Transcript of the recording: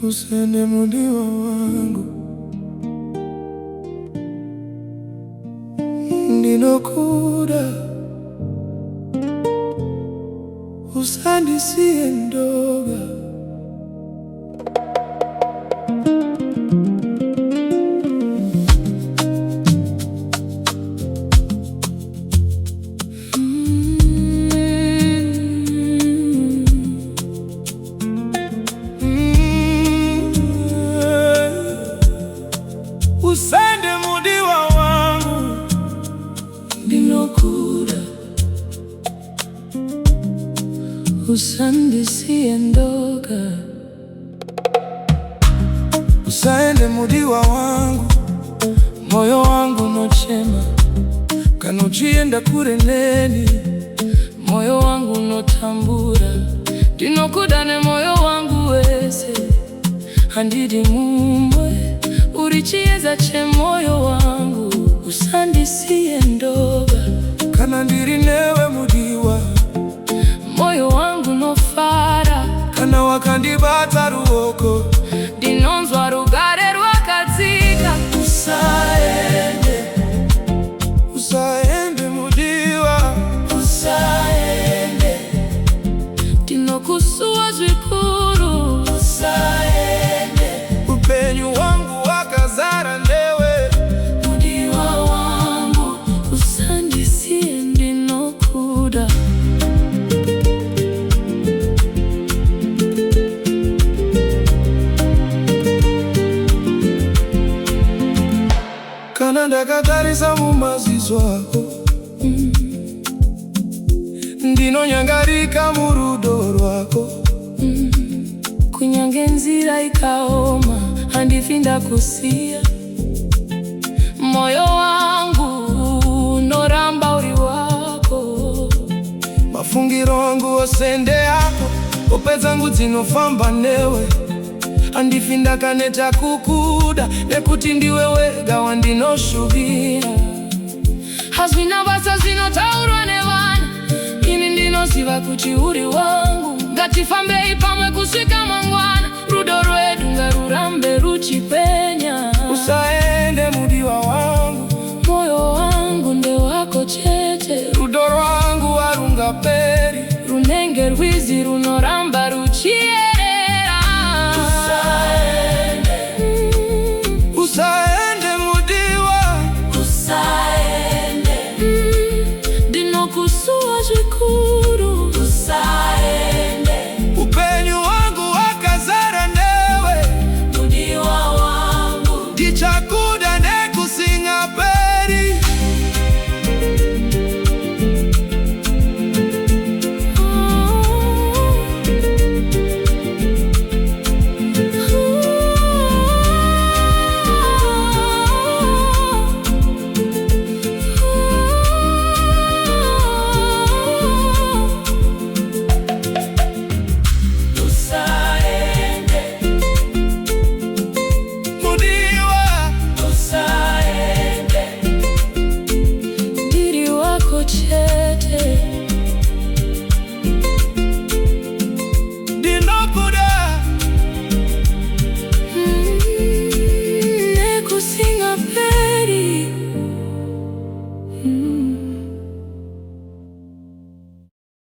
Usende mudiwa wangu ndinokuda, usandisiye ndoga. Usende mudiwa wangu ndinokuda, usandisiye ndoga. Usende mudiwa wangu, moyo wangu nochema kanochienda kure neni, moyo wangu notambura ndinokuda ne moyo wangu wese handidi mumwe urichieza che moyo wangu, usandisiye ndoga. Kana ndiri newe mudiwa, moyo wangu nofara kana wakandibata ruoko dinonzwa rugare rwakadzika. Usaende mudiwa, usaende ndinokusuwa zvikuru. Usaende, upenyu wangu wakazara ndewe mudiwa wangu, usandisiye ndinokuda. Kana ndakatarisa mumaziso ako ndinonyangarika murudo rwako. Kunyange nzira ikaoma handifi ndakusiya, moyo wangu noramba uri wako. Mafungiro wangu osende yako, hope zangu dzinofamba newe handifi ndakaneta kukuda, nekuti ndiwe wega wandinoshuvira. Hazvina basa zvinotaurwa nevana, ini ndinoziva kuti uri wangu. Ngatifambei pamwe kusvika mangwana, rudo rwedu ngarurambe ruchipenya. Usaende mudiwa wangu, moyo wangu ndewako chete. Rudo rwangu harungaperi, runenge rwizi runoramba ruchie.